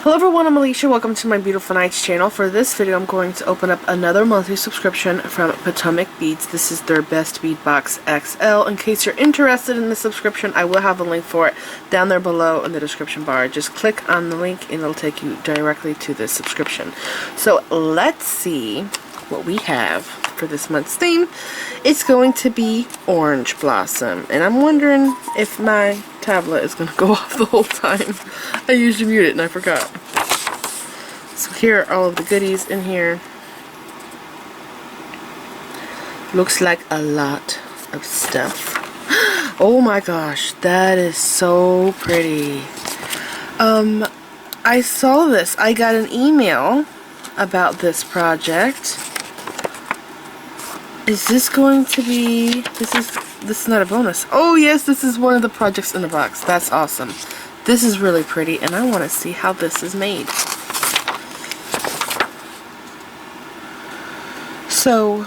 Hello everyone, I'm Alicia. Welcome to my Beautiful Nights channel. For this video, I'm going to open up another monthly subscription from Potomac Beads. This is their Best Bead Box XL. In case you're interested in the subscription, I will have a link for it down there below in the description bar. Just click on the link and it'll take you directly to this subscription. So let's see what we have for this month's theme. It's going to be Orange Blossom, and I'm wondering if my tablet is going to go off the whole time. I usually mute it and I forgot. So here are all of the goodies in here. Looks like a lot of stuff. Oh my gosh, that is so pretty. I saw this. I got an email about this project. Is this going to be... This is not a bonus. Oh yes, this is one of the projects in the box. That's awesome. This is really pretty, and I want to see how this is made. So,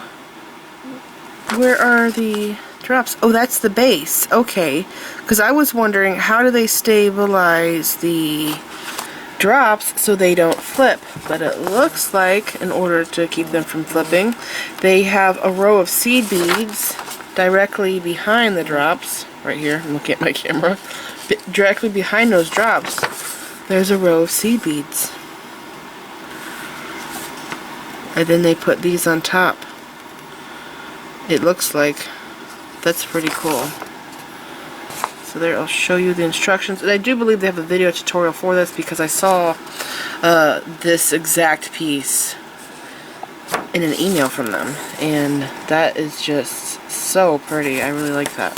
where are the drops? Oh, that's the base. Okay, because I was wondering, how do they stabilize the drops so they don't flip? But it looks like, in order to keep them from flipping, they have a row of seed beads directly behind the drops. Right here, I'm looking at my camera. Directly behind those drops, there's a row of seed beads. And then they put these on top. It looks like that's pretty cool. So there, I'll show you the instructions. And I do believe they have a video tutorial for this because I saw this exact piece in an email from them. And that is just so pretty. I really like that.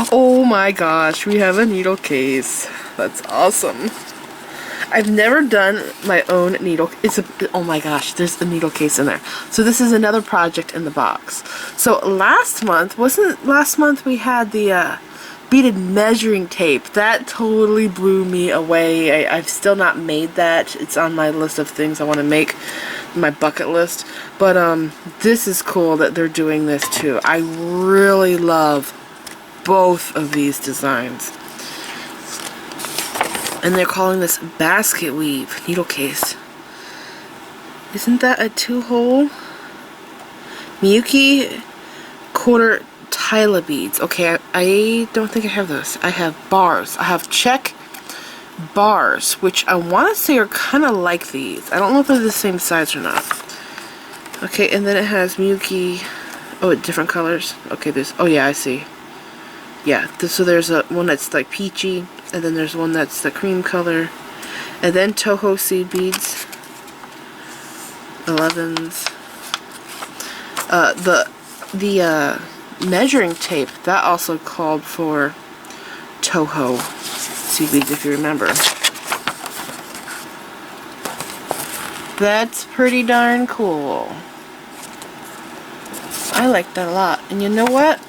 Oh my gosh, we have a needle case. That's awesome. I've never done my own needle. Oh my gosh, there's a needle case in there. So this is another project in the box. So last month, we had the beaded measuring tape. That totally blew me away. I've still not made that. It's on my list of things I want to make, my bucket list. But this is cool that they're doing this too. I really love both of these designs. And they're calling this basket weave needle case. Isn't that a 2-hole? Miyuki quarter Tyla beads. Okay, I don't think I have those. I have bars. I have Czech bars, which I want to say are kind of like these. I don't know if they're the same size or not. Okay, and then it has Miyuki. Oh, different colors. Okay, there's. Oh yeah, I see. Yeah, so there's one that's like peachy, and then there's one that's the cream color, and then Toho seed beads, 11s. The measuring tape, that also called for Toho seed beads, if you remember. That's pretty darn cool. I like that a lot. And you know what?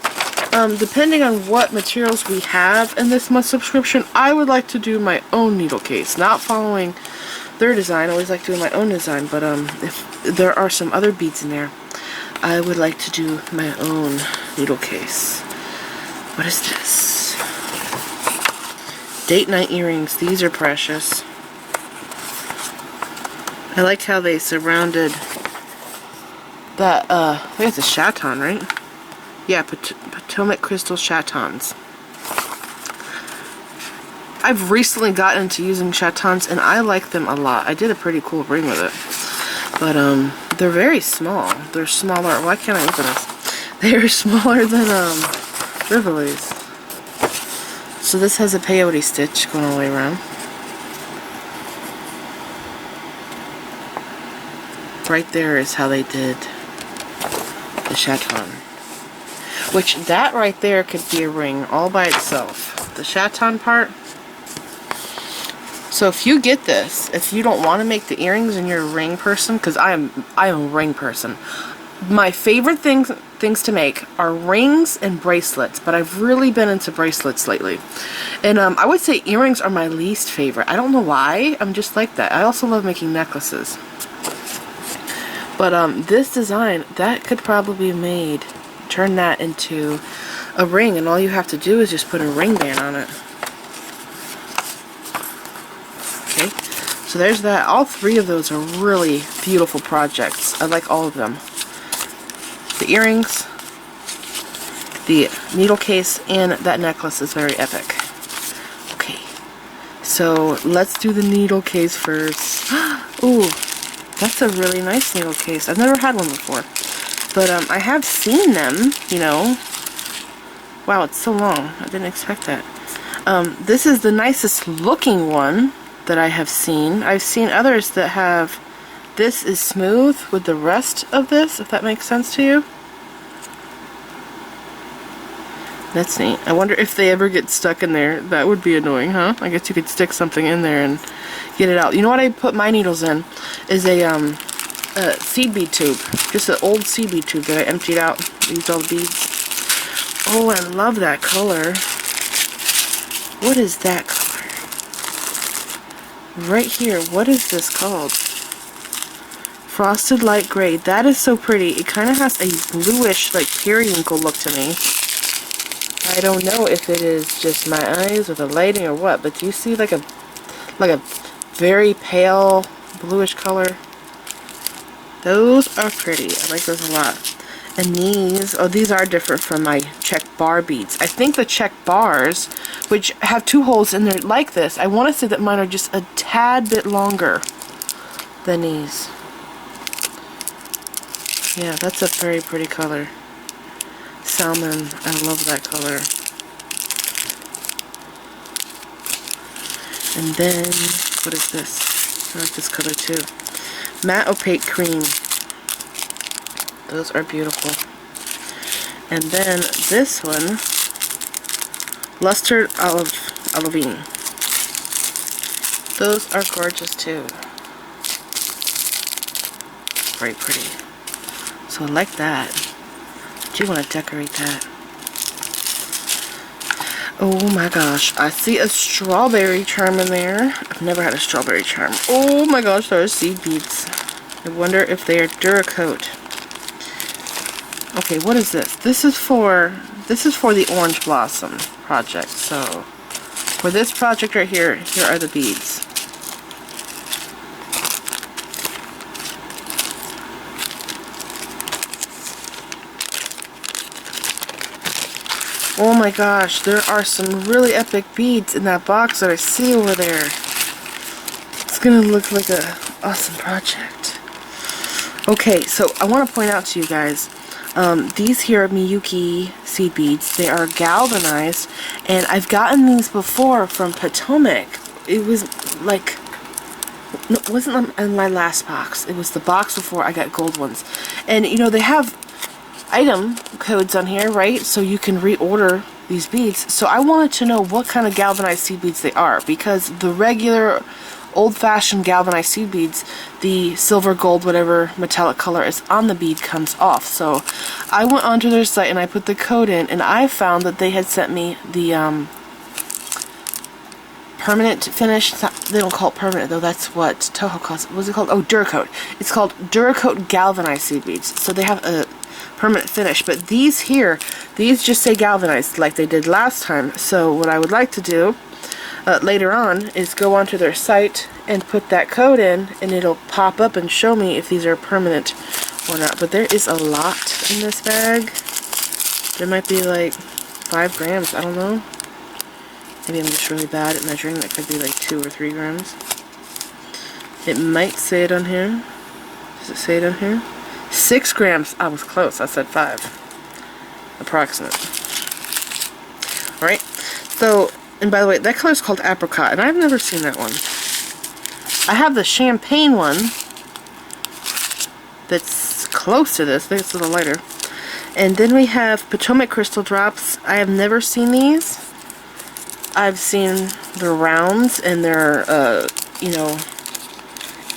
Depending on what materials we have in this month's subscription, I would like to do my own needle case. Not following their design. I always like doing my own design, but if there are some other beads in there, I would like to do my own needle case. What is this? Date night earrings. These are precious. I like how they surrounded that, I think it's a Chaton, right? Yeah, Potomac Crystal Chatons. I've recently gotten into using Chatons and I like them a lot. I did a pretty cool ring with it. But they're very small. They're smaller. Why can't I open this? They're smaller than Rivoli's. So this has a peyote stitch going all the way around. Right there is how they did the Chaton. Which, that right there could be a ring all by itself. The Chaton part. So if you get this, if you don't want to make the earrings and you're a ring person, because I am a ring person. My favorite things to make are rings and bracelets, but I've really been into bracelets lately. And I would say earrings are my least favorite. I don't know why, I'm just like that. I also love making necklaces. But this design, that could probably be made. Turn that into a ring, and all you have to do is just put a ring band on it. Okay, So there's that. All three of those are really beautiful projects. I like all of them. The earrings, the needle case, and that necklace is very epic. Okay, so let's do the needle case first. Ooh, that's a really nice needle case. I've never had one before, but I have seen them, you know. Wow, it's so long. I didn't expect that. This is the nicest looking one that I have seen. I've seen others that have, this is smooth with the rest of this, if that makes sense to you. That's neat. I wonder if they ever get stuck in there. That would be annoying, huh? I guess you could stick something in there and get it out. You know what I put my needles in? Is a seed bead tube. Just an old seed bead tube that I emptied out. Used all the beads. Oh, I love that color. What is that color? Right here, what is this called? Frosted light gray. That is so pretty. It kind of has a bluish, like periwinkle look to me. I don't know if it is just my eyes or the lighting or what, but do you see like a very pale bluish color? Those are pretty. I like those a lot. And these, oh, these are different from my Czech bar beads. I think the Czech bars, which have 2 holes in there like this, I want to say that mine are just a tad bit longer than these. Yeah, that's a very pretty color. Salmon, I love that color. And then, what is this? I like this color too. Matte opaque cream. Those are beautiful. And then this one, lustered olivine. Those are gorgeous too. Very pretty. So I like that. Do you want to decorate that? Oh my gosh, I see a strawberry charm in there. I've never had a strawberry charm. Oh my gosh, there are seed beads. I wonder if they are Duracoat. Okay, what is this? This is for the Orange Blossom project. So for this project right here, here are the beads. Oh my gosh, there are some really epic beads in that box that I see over there. It's gonna look like an awesome project. Okay, so I want to point out to you guys, these here are Miyuki seed beads. They are galvanized, and I've gotten these before from Potomac. It was like, no, it wasn't in my last box. It was the box before I got gold ones. And you know, they have item codes on here, right? So you can reorder these beads. So I wanted to know what kind of galvanized seed beads they are, because the regular old-fashioned galvanized seed beads, the silver, gold, whatever metallic color is on the bead comes off. So I went onto their site and I put the code in, and I found that they had sent me the permanent finish. They don't call it permanent though, that's what Toho calls it. What's it called? Oh, Duracoat. It's called Duracoat galvanized seed beads. So they have a permanent finish, but these here, these just say galvanized like they did last time. So what I would like to do later on is go onto their site and put that code in, and it'll pop up and show me if these are permanent or not. But there is a lot in this bag. There might be like 5 grams, I don't know. Maybe I'm just really bad at measuring. That could be like 2 or 3 grams. It might say it on here. Does it say it on here? 6 grams. I was close. I said 5. Approximate. Alright. So, and by the way, that color is called Apricot, and I've never seen that one. I have the champagne one that's close to this. I think it's a little lighter. And then we have Potomac Crystal Drops. I have never seen these. I've seen the rounds and their, you know,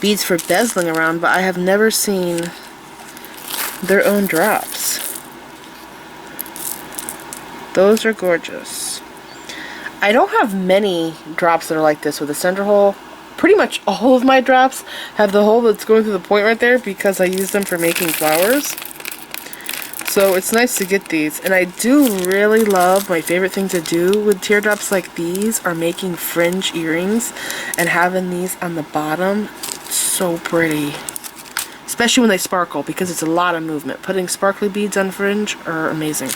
beads for bezeling around, but I have never seen their own drops. Those are gorgeous. I don't have many drops that are like this with a center hole. Pretty much all of my drops have the hole that's going through the point right there because I use them for making flowers. So it's nice to get these, and I do really love, my favorite thing to do with teardrops like these are making fringe earrings and having these on the bottom. It's so pretty. Especially when they sparkle, because it's a lot of movement. Putting sparkly beads on fringe are amazing.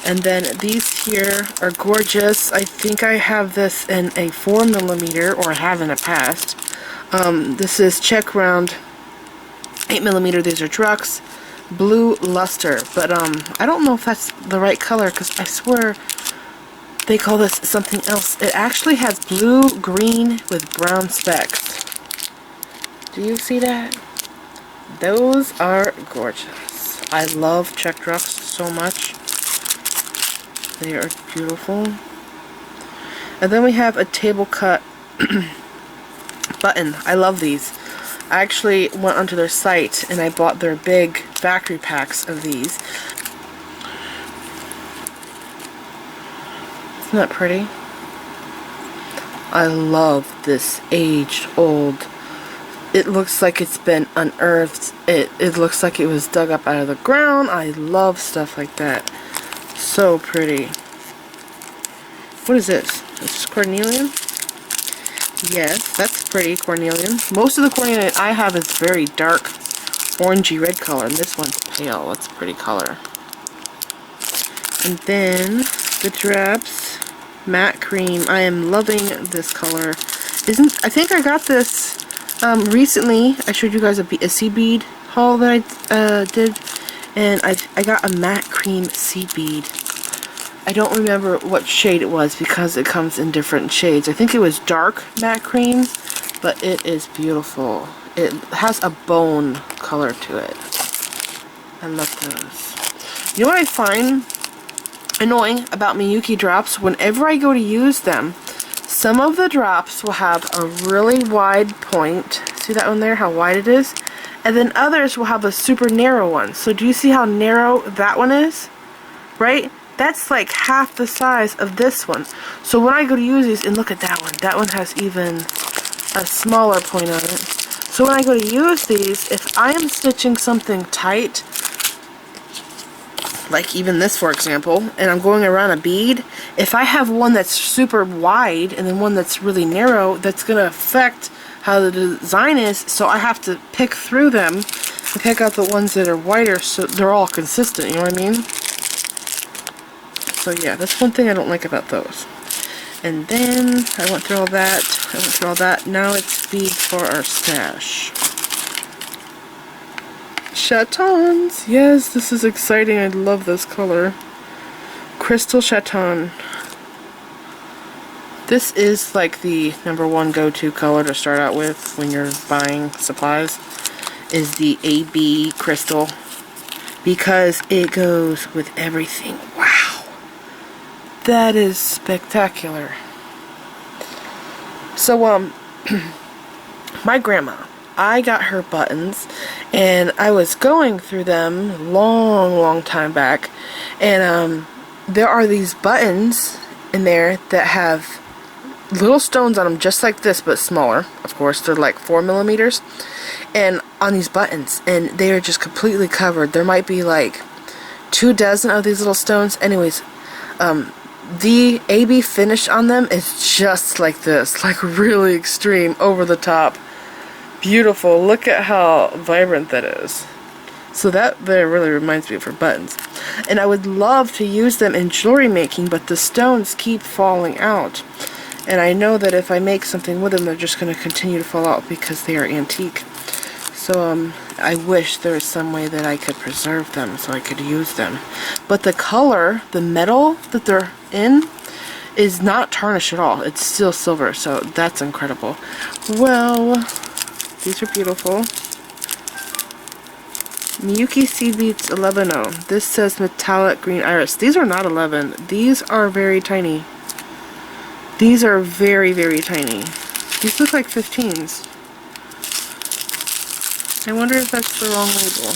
And then these here are gorgeous. I think I have this in a 4mm, or I have in the past. This is Czech round 8mm. These are Drux. Blue luster, but I don't know if that's the right color, because I swear they call this something else. It actually has blue, green with brown specks. Do you see that? Those are gorgeous. I love Czech Drux so much. They are beautiful. And then we have a table cut button. I love these. I actually went onto their site and I bought their big factory packs of these. Isn't that pretty? I love this aged old. It looks like it's been unearthed. It looks like it was dug up out of the ground. I love stuff like that. So pretty. What is this? Is this Cornelium? Yes, that's pretty Cornelium. Most of the Cornelium I have is very dark orangey red color, and this one's pale. That's a pretty color. And then the Drops Matte Cream. I am loving this color. I think I got this recently. I showed you guys a sea bead haul that I did, and I got a matte cream sea bead. I don't remember what shade it was because it comes in different shades. I think it was dark matte cream, but it is beautiful. It has a bone color to it. I love those. You know what I find annoying about Miyuki drops? Whenever I go to use them, some of the drops will have a really wide point. See that one there, how wide it is? And then others will have a super narrow one. So do you see how narrow that one is? Right? That's like half the size of this one. So when I go to use these, and look at that one has even a smaller point on it. So when I go to use these, if I am stitching something tight, like even this for example, and I'm going around a bead, if I have one that's super wide and then one that's really narrow, that's going to affect how the design is, so I have to pick through them and pick out the ones that are wider so they're all consistent, you know what I mean? So yeah, that's one thing I don't like about those. And then I went through all that. Now it's bead for our stash. Chatons! Yes, this is exciting. I love this color. Crystal Chaton. This is like the #1 go-to color to start out with when you're buying supplies, is the AB Crystal, because it goes with everything. Wow! That is spectacular. So, my grandma, I got her buttons, and I was going through them long time back, and there are these buttons in there that have little stones on them just like this, but smaller. Of course, they're like 4mm, and on these buttons, and they are just completely covered. There might be like 24 of these little stones. Anyways, the AB finish on them is just like this, like really extreme, over the top. Beautiful. Look at how vibrant that is. So that there really reminds me of her buttons. And I would love to use them in jewelry making, but the stones keep falling out. And I know that if I make something with them, they're just going to continue to fall out because they are antique. So I wish there was some way that I could preserve them so I could use them. But the color, the metal that they're in, is not tarnished at all. It's still silver, so that's incredible. Well, these are beautiful. Miyuki Seed Beads 11-0. This says metallic green iris. These are not 11. These are very tiny. These are very tiny. These look like 15s. I wonder if that's the wrong label.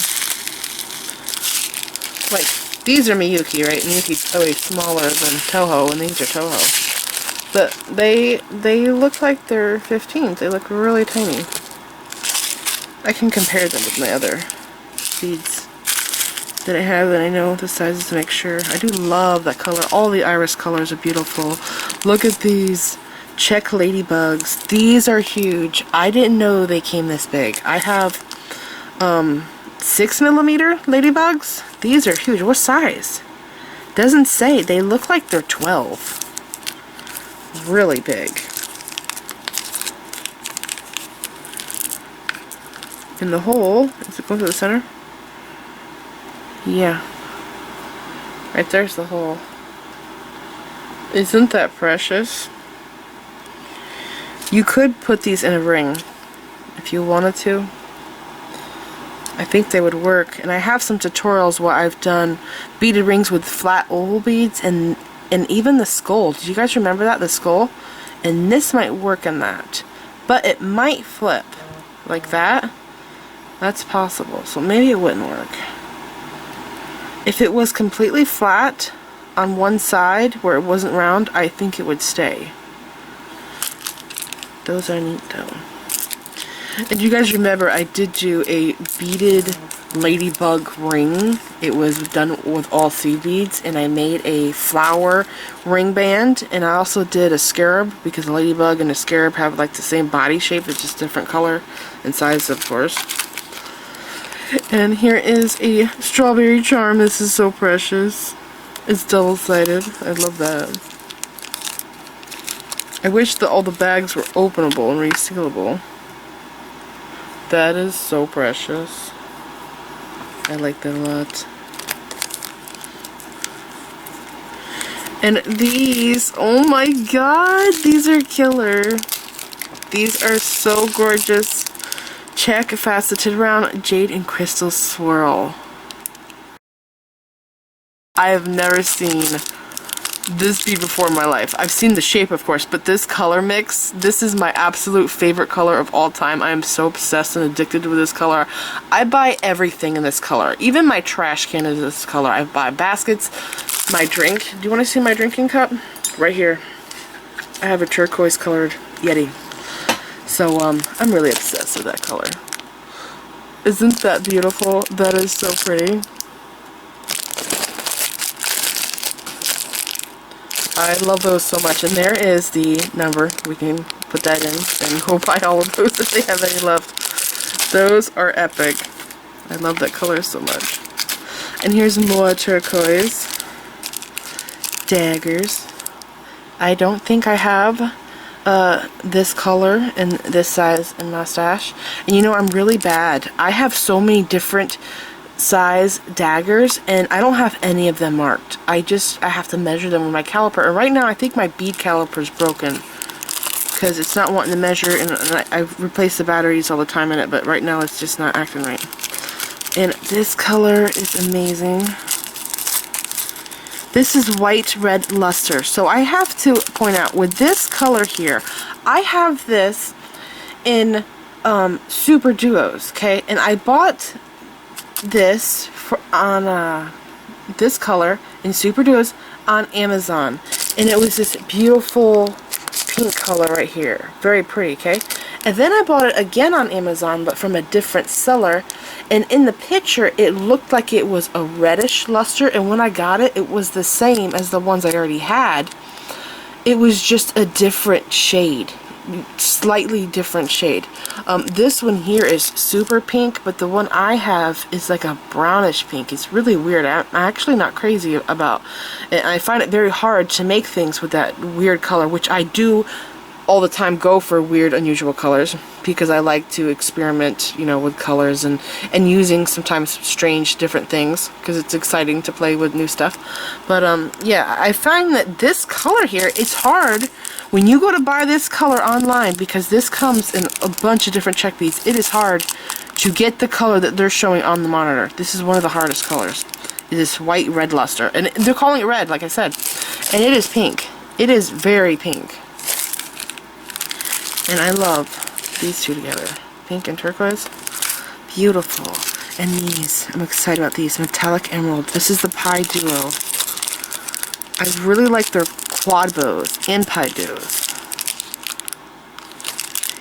Like, these are Miyuki, right? Miyuki's always smaller than Toho, and these are Toho. But they look like they're 15s. They look really tiny. I can compare them with my other beads. that I have, and I know the sizes to make sure. I do love that color. All the iris colors are beautiful. Look at these Czech Ladybugs. These are huge. I didn't know they came this big. I have 6mm ladybugs. These are huge. What size? Doesn't say. They look like they're 12. Really big. In the hole, is it going to the center? Yeah. Right there's the hole. Isn't that precious? You could put these in a ring if you wanted to. I think they would work. And I have some tutorials where I've done beaded rings with flat oval beads and even the skull. Did you guys remember that? The skull? And this might work in that. But it might flip. Like that. That's possible. So maybe it wouldn't work. If it was completely flat on one side where it wasn't round, I think it would stay. Those are neat though. And you guys remember I did do a beaded ladybug ring. It was done with all seed beads, and I made a flower ring band, and I also did a scarab because a ladybug and a scarab have like the same body shape, it's just different color and size, of course. And here is a strawberry charm. This is so precious. It's double-sided. I love that. I wish that all the bags were openable and resealable. That is so precious. I like that a lot. And these, oh my god, these are killer. These are so gorgeous. Czech faceted round jade and crystal swirl. I have never seen this bead before in my life. I've seen the shape, of course, but this color mix, this is my absolute favorite color of all time. I am so obsessed and addicted with this color. I buy everything in this color. Even my trash can is this color. I buy baskets, my drink. Do you want to see my drinking cup? Right here. I have a turquoise colored Yeti. So, I'm really obsessed with that color. Isn't that beautiful? That is so pretty. I love those so much. And there is the number. We can put that in and go buy all of those if they have any left. Those are epic. I love that color so much. And here's more turquoise. Daggers. I don't think I have this color and this size and mustache. And you know, I'm really bad. I have so many different size daggers and I don't have any of them marked. I have to measure them with my caliper, and right now I think my bead caliper is broken because it's not wanting to measure, and I replace the batteries all the time in it, but right now it's just not acting right. And this color is amazing. This is white red luster. So I have to point out, with this color here, I have this in Super Duos, okay? And I bought this on this color in Super Duos on Amazon. And it was this beautiful pink color right here. Very pretty, okay? And then I bought it again on Amazon, but from a different seller. And in the picture, it looked like it was a reddish luster, and when I got it, it was the same as the ones I already had. It was just a different shade. Slightly different shade. This one here is super pink, but the one I have is like a brownish pink. It's really weird. I'm actually not crazy about it. I find it very hard to make things with that weird color, which I do all the time go for weird, unusual colors because I like to experiment, you know, with colors and using sometimes strange different things because it's exciting to play with new stuff. But yeah, I find that this color here, it's hard when you go to buy this color online because this comes in a bunch of different Czech beads. It is hard to get the color that they're showing on the monitor. This is one of the hardest colors. It is white red luster, and they're calling it red, like I said, and it is pink. It is very pink. And I love these two together. Pink and turquoise. Beautiful. And these. I'm excited about these. Metallic emerald. This is the pie duo. I really like their quad bows and pie duos.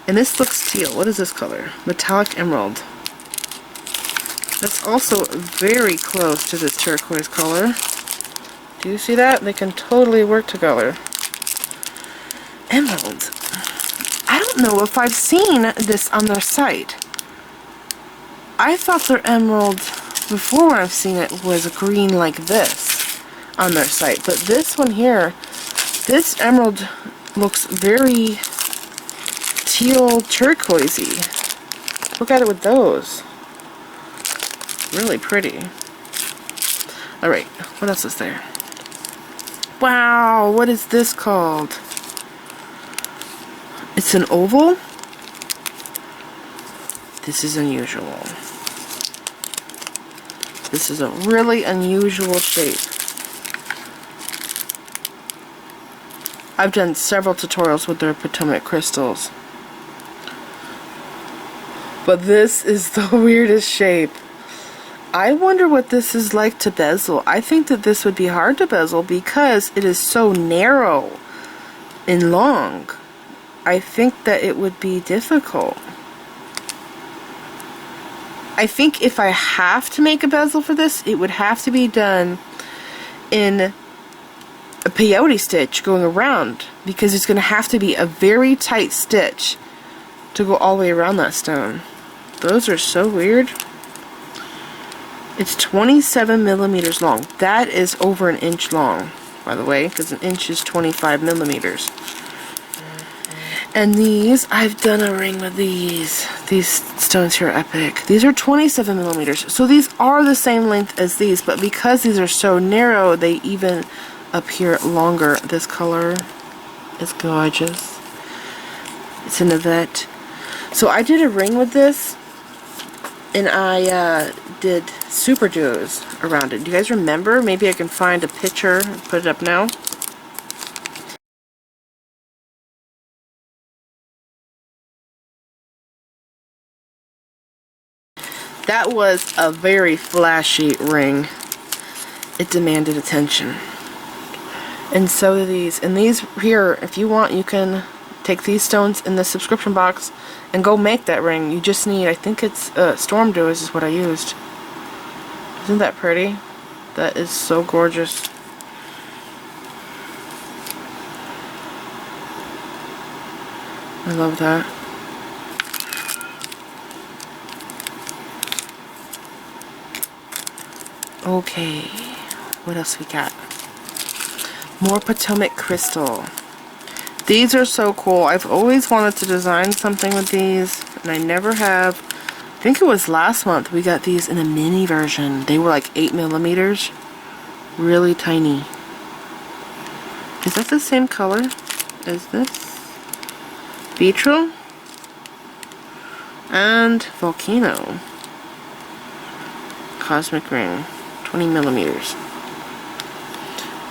And this looks teal. What is this color? Metallic emerald. That's also very close to this turquoise color. Do you see that? They can totally work together. Emeralds. I don't know if I've seen this on their site. I thought their emerald, before when I've seen it, was green like this on their site. But this one here, this emerald looks very teal turquoisey. Look at it with those. Really pretty. Alright, what else is there? Wow, what is this called? It's an oval? This is unusual. This is a really unusual shape. I've done several tutorials with their Potomac crystals. But this is the weirdest shape. I wonder what this is like to bezel. I think that this would be hard to bezel because it is so narrow and long. I think that it would be difficult. I think if I have to make a bezel for this, it would have to be done in a peyote stitch going around, because it's going to have to be a very tight stitch to go all the way around that stone. Those are so weird. It's 27 millimeters long. That is over an inch long, by the way, because an inch is 25 millimeters. And these, I've done a ring with these. These stones here are epic. These are 27 millimeters. So these are the same length as these, but because these are so narrow, they even appear longer. This color is gorgeous. It's an Yvette. So I did a ring with this, and I did super duos around it. Do you guys remember? Maybe I can find a picture and put it up now. That was a very flashy ring. It demanded attention. And so do these. And these here, if you want, you can take these stones in the subscription box and go make that ring. You just need, I think it's Storm Duos is what I used. Isn't that pretty? That is so gorgeous. I love that. Okay, what else we got? More Potomac Crystal. These are so cool. I've always wanted to design something with these, and I never have. I think it was last month we got these in a mini version. They were like 8 millimeters. Really tiny. Is that the same color as this? Beetle and Volcano. Cosmic Ring. 20 millimeters.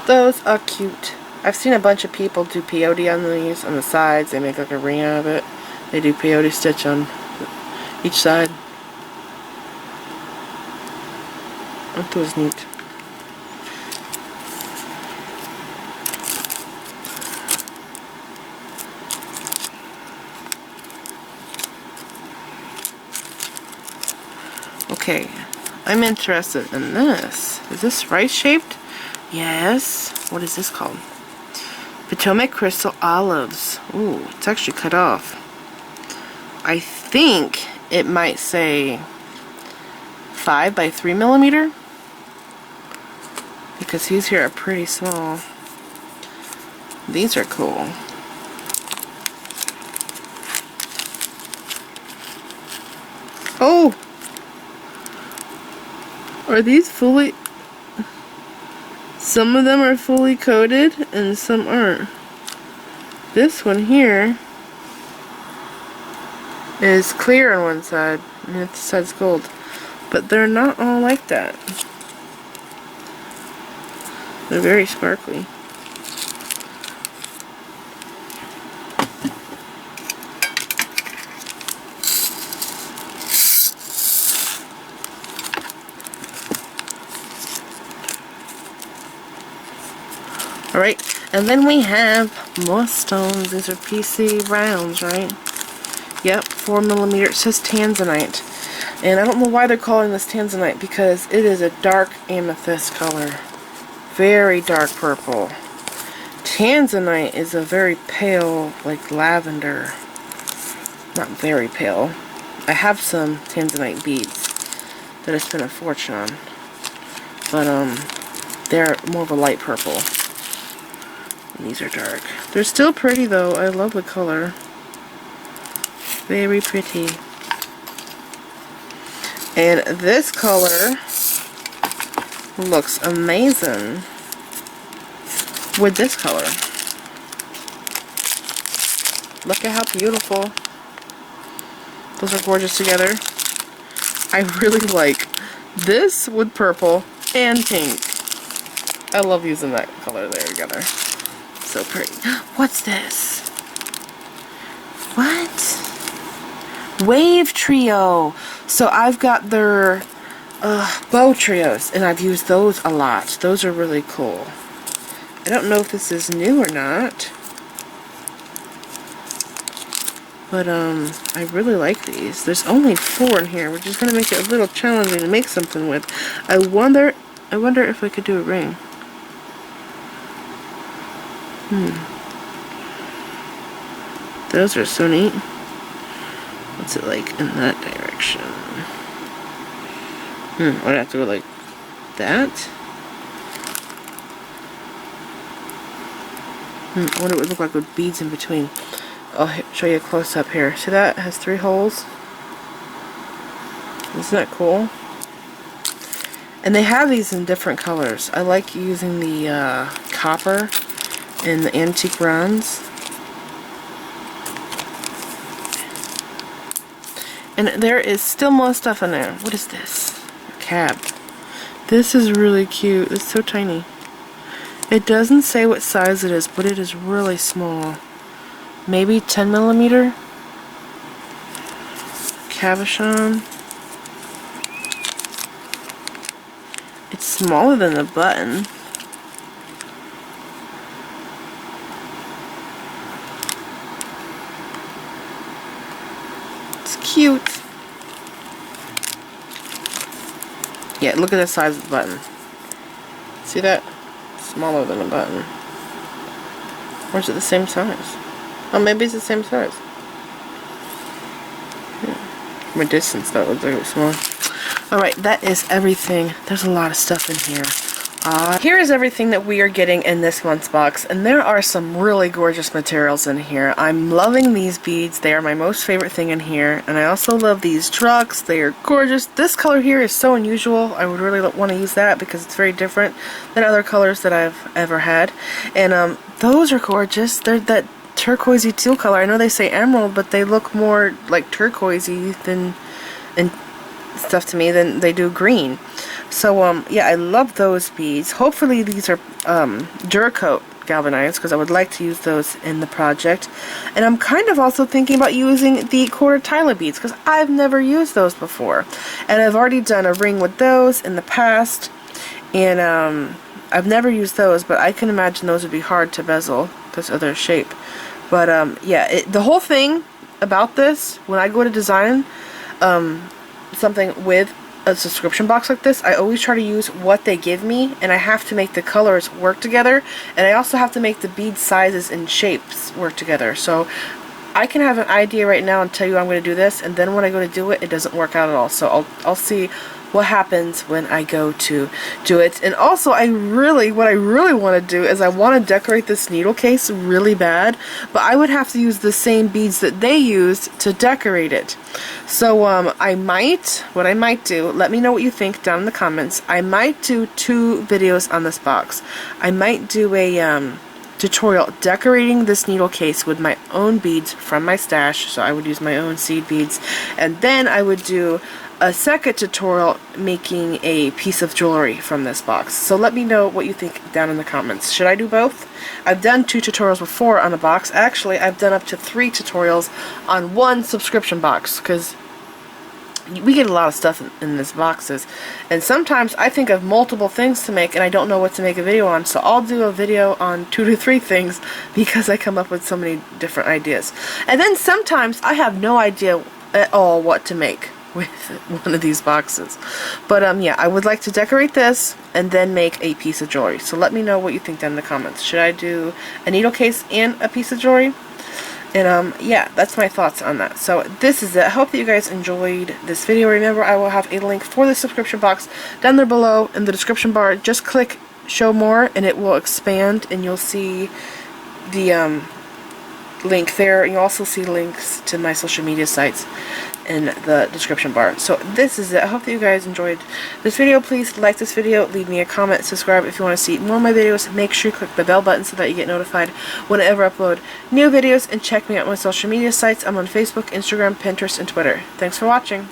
Those are cute. I've seen a bunch of people do peyote on these on the sides. They make like a ring out of it. They do peyote stitch on each side. That was neat. Okay, I'm interested in this. Is this rice shaped? Yes. What is this called? Potomac Crystal Olives. Ooh, it's actually cut off. I think it might say 5 by 3 millimeter. Because these here are pretty small. These are cool. Oh! Are these fully... Some of them are fully coated and some aren't. This one here is clear on one side and the other side's gold. But they're not all like that. They're very sparkly. Alright, and then we have more stones. These are PC rounds, right? Yep, 4 millimeter. It says tanzanite. And I don't know why they're calling this tanzanite, because it is a dark amethyst color. Very dark purple. Tanzanite is a very pale, like lavender. Not very pale. I have some tanzanite beads that I spent a fortune on. But, they're more of a light purple. And these are dark. They're still pretty though. I love the color. Very pretty. And this color looks amazing with this color. Look at how beautiful. Those are gorgeous together. I really like this with purple and pink. I love using that color there together. So pretty. What's this? What? Wave Trio. So I've got their bow trios, and I've used those a lot. Those are really cool. I don't know if this is new or not, but I really like these. There's only 4 in here, which is going to make it a little challenging to make something with. I wonder if I could do a ring. Those are so neat. What's it like in that direction? I'd have to go like that. I wonder what it would look like with beads in between. I'll show you a close up here. See that? It has 3 holes. Isn't that cool? And they have these in different colors. I like using the copper and the antique bronze. And there is still more stuff in there. What is this? A cab. This is really cute. It's so tiny. It doesn't say what size it is, but it is really small. Maybe 10 millimeter. Cabochon. It's smaller than the button. It's cute. Yeah, look at the size of the button. See that? Smaller than a button. Or is it the same size? Oh, maybe it's the same size. Yeah. From a distance, that looks like it was small. Alright, that is everything. There's a lot of stuff in here. Here is everything that we are getting in this month's box, and there are some really gorgeous materials in here. I'm loving these beads. They are my most favorite thing in here, and I also love these trucks. They are gorgeous. This color here is so unusual. I would really want to use that because it's very different than other colors that I've ever had. And those are gorgeous. They're that turquoisey teal color. I know they say emerald, but they look more like turquoisey than and stuff to me than they do green. So yeah, I love those beads. Hopefully these are Duracoat galvanized, because I would like to use those in the project. And I'm kind of also thinking about using the quarter Tyler beads, because I've never used those before. And I've already done a ring with those in the past, and I've never used those, but I can imagine those would be hard to bezel because of their shape. But yeah, the whole thing about this, when I go to design something with a subscription box like this, I always try to use what they give me, and I have to make the colors work together, and I also have to make the bead sizes and shapes work together. So I can have an idea right now and tell you I'm going to do this, and then when I go to do it, it doesn't work out at all. So I'll see what happens when I go to do it. And also, what I really want to do is I want to decorate this needle case really bad, but I would have to use the same beads that they used to decorate it. So what I might do, let me know what you think down in the comments. I might do 2 videos on this box. I might do a tutorial decorating this needle case with my own beads from my stash, so I would use my own seed beads, and then I would do a second tutorial making a piece of jewelry from this box. So let me know what you think down in the comments. Should I do both? I've done 2 tutorials before on a box. Actually, I've done up to 3 tutorials on 1 subscription box, because we get a lot of stuff in these boxes, and sometimes I think of multiple things to make and I don't know what to make a video on, so I'll do a video on 2 to 3 things because I come up with so many different ideas. And then sometimes I have no idea at all what to make. with one of these boxes. But yeah, I would like to decorate this and then make a piece of jewelry. So let me know what you think down in the comments. Should I do a needle case and a piece of jewelry? And yeah, that's my thoughts on that. So this is it. I hope that you guys enjoyed this video. Remember, I will have a link for the subscription box down there below in the description bar. Just click show more and it will expand and you'll see the link there. You'll also see links to my social media sites in the description bar. So this is it. I hope that you guys enjoyed this video. Please like this video, leave me a comment, subscribe if you want to see more of my videos. Make sure you click the bell button so that you get notified whenever I upload new videos, and check me out on my social media sites. I'm on Facebook, Instagram, Pinterest, and Twitter. Thanks for watching.